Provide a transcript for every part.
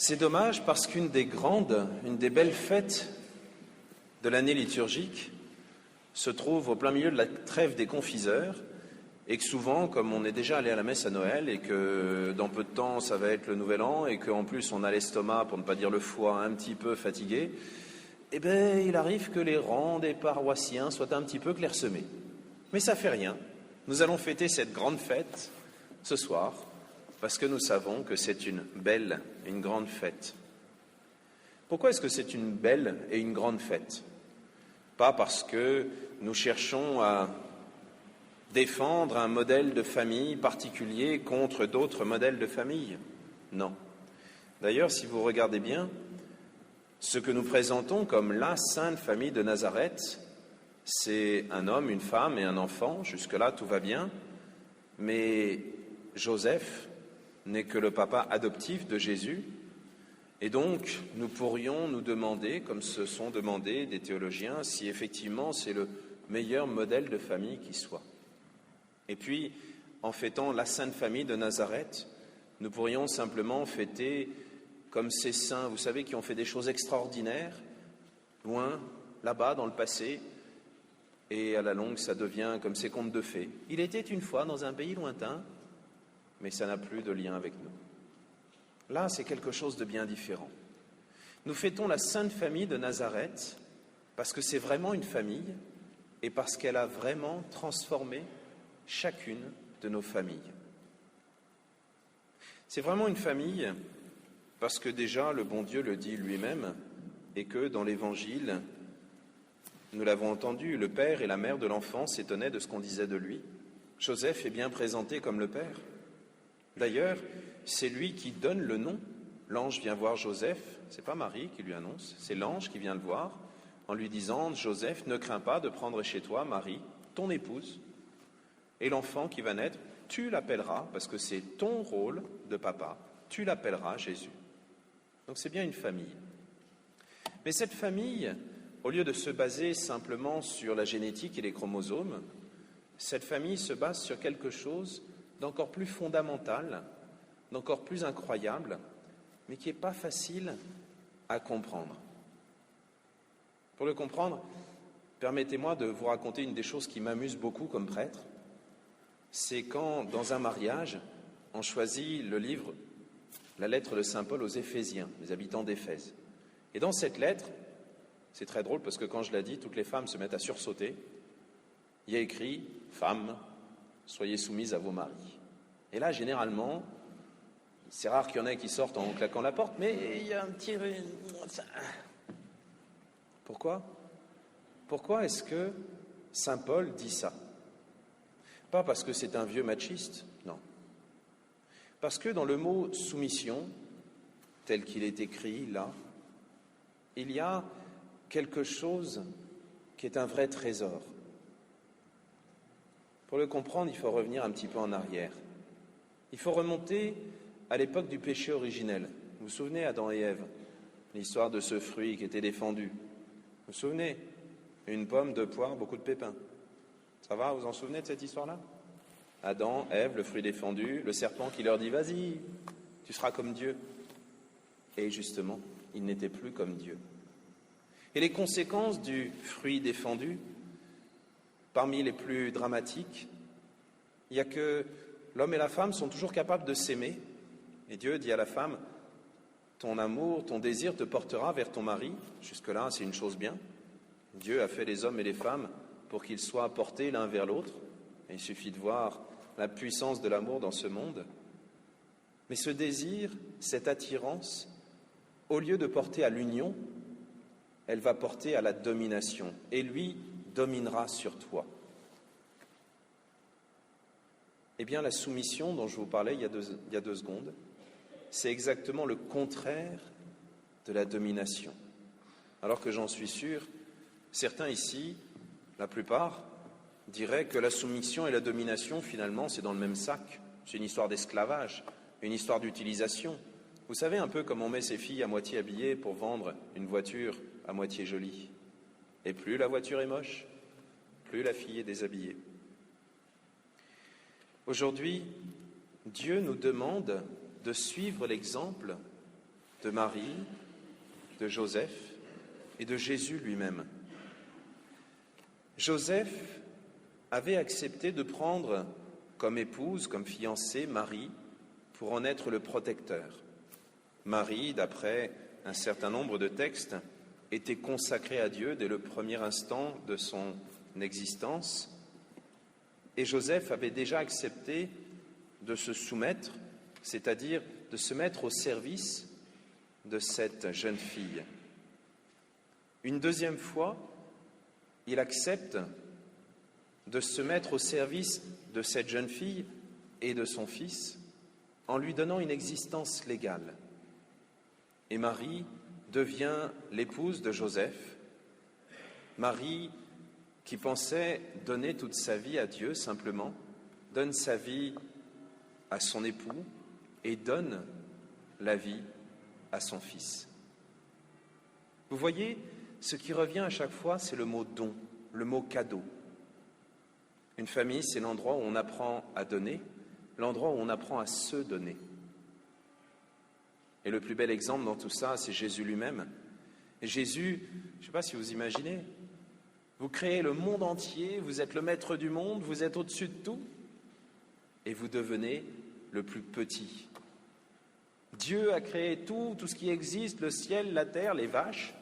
C'est dommage parce qu'une des belles fêtes de l'année liturgique se trouve au plein milieu de la trêve des confiseurs et que souvent, comme on est déjà allé à la messe à Noël et que dans peu de temps ça va être le Nouvel An et qu'en plus on a l'estomac, pour ne pas dire le foie, un petit peu fatigué, eh bien il arrive que les rangs des paroissiens soient un petit peu clairsemés. Mais ça fait rien. Nous allons fêter cette grande fête ce soir parce que nous savons que c'est une belle et une grande fête. Pourquoi est-ce que c'est une belle et une grande fête ? Pas parce que nous cherchons à défendre un modèle de famille particulier contre d'autres modèles de famille. Non. D'ailleurs, si vous regardez bien, ce que nous présentons comme la Sainte Famille de Nazareth, c'est un homme, une femme et un enfant. Jusque-là, tout va bien. Mais Joseph n'est que le papa adoptif de Jésus. Et donc, nous pourrions nous demander, comme se sont demandés des théologiens, si effectivement c'est le meilleur modèle de famille qui soit. Et puis, en fêtant la Sainte Famille de Nazareth, nous pourrions simplement fêter comme ces saints, vous savez, qui ont fait des choses extraordinaires, loin, là-bas, dans le passé, et à la longue, ça devient comme ces contes de fées. Il était une fois dans un pays lointain, mais ça n'a plus de lien avec nous. Là, c'est quelque chose de bien différent. Nous fêtons la Sainte Famille de Nazareth parce que c'est vraiment une famille et parce qu'elle a vraiment transformé chacune de nos familles. C'est vraiment une famille parce que déjà le bon Dieu le dit lui-même et que dans l'Évangile, nous l'avons entendu, le père et la mère de l'enfant s'étonnaient de ce qu'on disait de lui. Joseph est bien présenté comme le père. D'ailleurs, c'est lui qui donne le nom. L'ange vient voir Joseph, c'est pas Marie qui lui annonce, c'est l'ange qui vient le voir en lui disant « Joseph, ne crains pas de prendre chez toi Marie, ton épouse, et l'enfant qui va naître, tu l'appelleras, parce que c'est ton rôle de papa, tu l'appelleras Jésus. » Donc c'est bien une famille. Mais cette famille, au lieu de se baser simplement sur la génétique et les chromosomes, cette famille se base sur quelque chose d'encore plus fondamental, d'encore plus incroyable, mais qui n'est pas facile à comprendre. Pour le comprendre, permettez-moi de vous raconter une des choses qui m'amuse beaucoup comme prêtre. C'est quand, dans un mariage, on choisit le livre, la lettre de saint Paul aux Éphésiens, les habitants d'Éphèse. Et dans cette lettre, c'est très drôle parce que quand je la dis, toutes les femmes se mettent à sursauter. Il y a écrit « Femmes, soyez soumises à vos maris ». Et là, généralement, c'est rare qu'il y en ait qui sortent en claquant la porte, mais il y a un petit... Pourquoi ? Pourquoi est-ce que saint Paul dit ça ? Pas parce que c'est un vieux machiste, non. Parce que dans le mot « soumission », tel qu'il est écrit là, il y a quelque chose qui est un vrai trésor. Pour le comprendre, il faut revenir un petit peu en arrière. Il faut remonter à l'époque du péché originel. Vous vous souvenez, Adam et Ève, l'histoire de ce fruit qui était défendu. Vous vous souvenez ? Une pomme, 2 poires, beaucoup de pépins. Ça va, vous vous en souvenez de cette histoire-là ? Adam, Ève, le fruit défendu, le serpent qui leur dit « Vas-y, tu seras comme Dieu ». Et justement, ils n'étaient plus comme Dieu. Et les conséquences du fruit défendu, parmi les plus dramatiques, il y a que l'homme et la femme sont toujours capables de s'aimer. Et Dieu dit à la femme, ton amour, ton désir te portera vers ton mari. Jusque-là, c'est une chose bien. Dieu a fait les hommes et les femmes pour qu'ils soient portés l'un vers l'autre. Et il suffit de voir la puissance de l'amour dans ce monde. Mais ce désir, cette attirance, au lieu de porter à l'union, elle va porter à la domination. Et lui dominera sur toi. Eh bien, la soumission dont je vous parlais il y a deux secondes, c'est exactement le contraire de la domination. Alors que j'en suis sûr, certains ici, la plupart, diraient que la soumission et la domination, finalement, c'est dans le même sac. C'est une histoire d'esclavage, une histoire d'utilisation. Vous savez un peu comme on met ses filles à moitié habillées pour vendre une voiture à moitié jolie. Et plus la voiture est moche, plus la fille est déshabillée. Aujourd'hui, Dieu nous demande de suivre l'exemple de Marie, de Joseph et de Jésus lui-même. Joseph avait accepté de prendre comme épouse, comme fiancée, Marie, pour en être le protecteur. Marie, d'après un certain nombre de textes, était consacrée à Dieu dès le premier instant de son existence, et Joseph avait déjà accepté de se soumettre, c'est-à-dire de se mettre au service de cette jeune fille. Une deuxième fois, il accepte de se mettre au service de cette jeune fille et de son fils en lui donnant une existence légale. Et Marie devient l'épouse de Joseph. Marie, qui pensait donner toute sa vie à Dieu simplement, donne sa vie à son époux et donne la vie à son fils. Vous voyez, ce qui revient à chaque fois, c'est le mot don, le mot cadeau. Une famille, c'est l'endroit où on apprend à donner, l'endroit où on apprend à se donner. Et le plus bel exemple dans tout ça, c'est Jésus lui-même. Et Jésus, je ne sais pas si vous imaginez, vous créez le monde entier, vous êtes le maître du monde, vous êtes au-dessus de tout, et vous devenez le plus petit. Dieu a créé tout ce qui existe, le ciel, la terre, les vaches,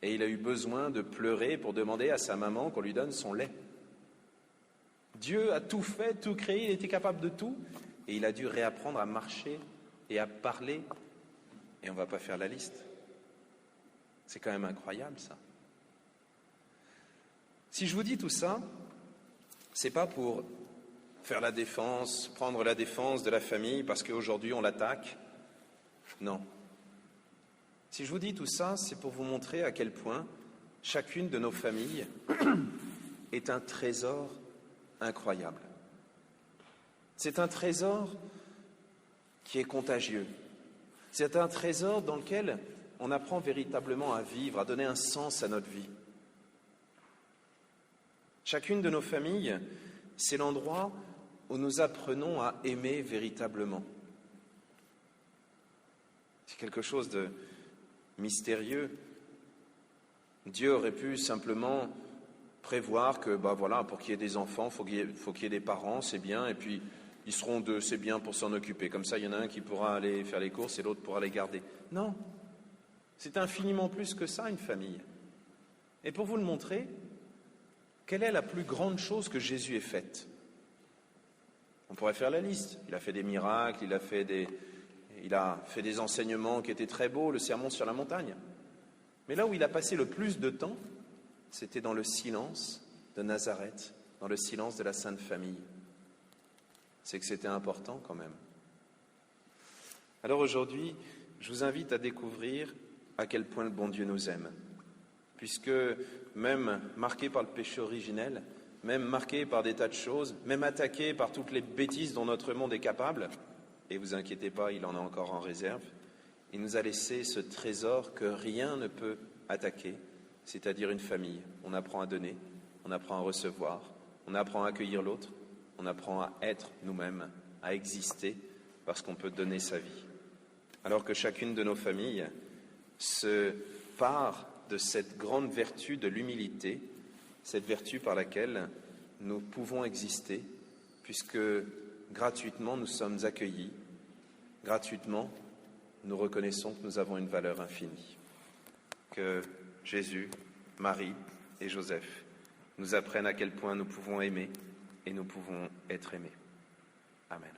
et il a eu besoin de pleurer pour demander à sa maman qu'on lui donne son lait. Dieu a tout fait, tout créé, il était capable de tout, et il a dû réapprendre à marcher et à parler, et on ne va pas faire la liste. C'est quand même incroyable, ça. Si je vous dis tout ça, c'est pas pour faire la défense, prendre la défense de la famille parce qu'aujourd'hui on l'attaque. Non. Si je vous dis tout ça, c'est pour vous montrer à quel point chacune de nos familles est un trésor incroyable. C'est un trésor qui est contagieux. C'est un trésor dans lequel on apprend véritablement à vivre, à donner un sens à notre vie. Chacune de nos familles, c'est l'endroit où nous apprenons à aimer véritablement. C'est quelque chose de mystérieux. Dieu aurait pu simplement prévoir que, pour qu'il y ait des enfants, faut qu'il y ait des parents, c'est bien, et puis ils seront deux, c'est bien pour s'en occuper. Comme ça, il y en a un qui pourra aller faire les courses et l'autre pourra les garder. Non, c'est infiniment plus que ça, une famille. Et pour vous le montrer, quelle est la plus grande chose que Jésus ait faite? On pourrait faire la liste. Il a fait des miracles, il a fait des enseignements qui étaient très beaux, le sermon sur la montagne. Mais là où il a passé le plus de temps, c'était dans le silence de Nazareth, dans le silence de la Sainte Famille. C'est que c'était important quand même. Alors aujourd'hui, je vous invite à découvrir à quel point le bon Dieu nous aime. Puisque même marqué par le péché originel, même marqué par des tas de choses, même attaqué par toutes les bêtises dont notre monde est capable, et vous inquiétez pas, il en a encore en réserve, il nous a laissé ce trésor que rien ne peut attaquer, c'est-à-dire une famille. On apprend à donner, on apprend à recevoir, on apprend à accueillir l'autre, on apprend à être nous-mêmes, à exister, parce qu'on peut donner sa vie. Alors que chacune de nos familles se part de cette grande vertu de l'humilité, cette vertu par laquelle nous pouvons exister, puisque gratuitement nous sommes accueillis, gratuitement nous reconnaissons que nous avons une valeur infinie. Que Jésus, Marie et Joseph nous apprennent à quel point nous pouvons aimer et nous pouvons être aimés. Amen.